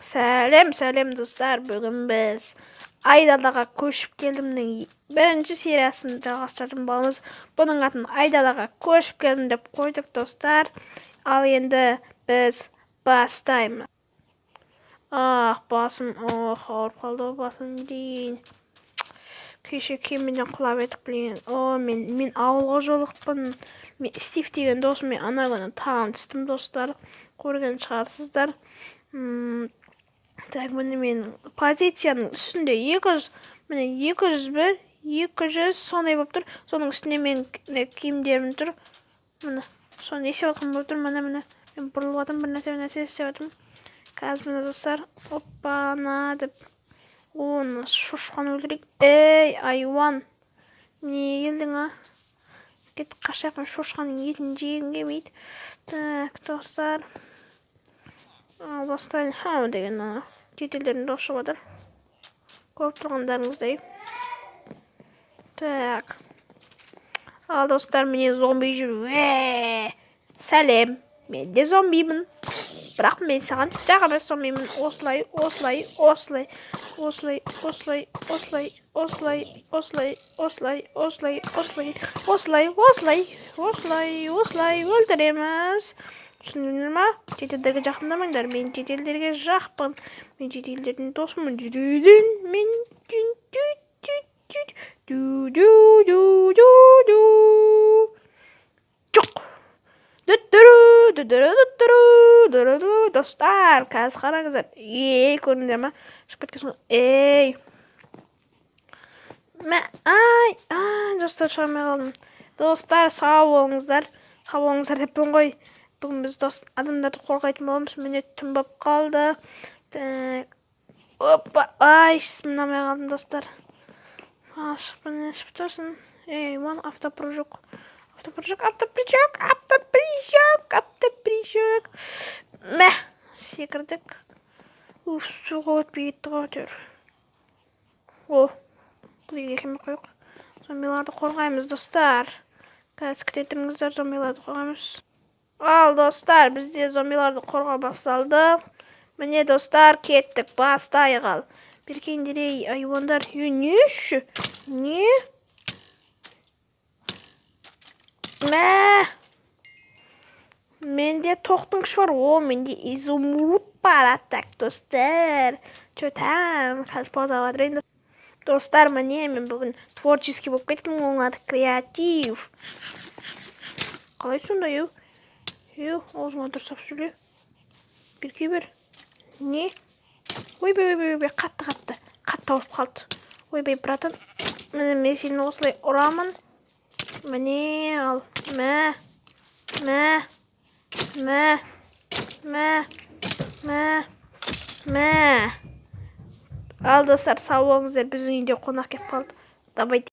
Сәлем достар, бүгін біз Айдалаға көшіп келдімнің бірінші сериясын жалғастыратын боламыз. Бұның атын Айдалаға көшіп келдім деп қойдық достар. Ал енді біз бастаймыз. Басым, ауырып қалды басым дейін. Кеше кемеден құлап едік білген. Мен ауылға жолықпын. Стив деген досыммен ана күні таныстым достар. Көрген шығарсыздар. Так, міне мен позицияның үстінде 200 бір, 200 сондай болып тұр. Соның үстінде мен киімдерім тұр. Міне, соны есеп атқым болып тұр. Міне, мен бұрылып атым, бір нәрсе істеп атым. Қазір міне достар, оппана деп. Оны шошқан өлтірейік. Айуан, не келдің, Кет қашақын, шошқаның етін жегін келмейді. Так, достар. Бастайын. Деген жетелдерін дос шығып жатыр. Көріп тұрғандарыңыздай. Так. Ал достар, міне зомби жүр. Сәлем. Мен де зомбимін. Бірақ мен саған жағына зомбимін. Осылай өлтіреміз. Түсіндіңдер ма? Жетелдерге жақындамаңдар. Мен жетелдерге жақпын. Мен жетелдердің досымын. Мен достар, қазір қараңыздар. Көрдіңдер ма? Шығып кеткенсің. Достар, шығармай қалдым. Достар, сау болыңыздар. Сау болыңыздар деппін ғой. Бүгін біз адамдарды қорғайтын боламыз. Міне түн болып қалды. Сынамай қалдым достар. Ашықпын, несіп тұрсын. Автопрыжок. Секірдік. Суға өтпей кетті ғатыр. Бұл екеме қойық. Зомбиларды қорғаймыз, достар. Қазір күтетіңіздер, зомбиларды қорғаймыз. Ал, достар, бізде зомбиларды қорға басталды. Міне, достар, кеттік, бастайық ал. Беркендерей, айуандар. Не үші? Не? Менде тоқтың күші бар. Менде изумруд бар. Так, достар. Чөтәм, қазір паузаға тұрайын. Достар, міне, мен бүгін творческий болып кеттім. Оның аты креатив. Қалай сонда, аузыңа дұрыстап сөйле. Берке бер. Не? Ойбай, қатты ауырып қалды. Ойбай, братан. Мен сені осылай ұрамын. Міне ал. Ал, достар, сау болыңыздар. Біздің үйде қонақ келіп қалды. Давайте.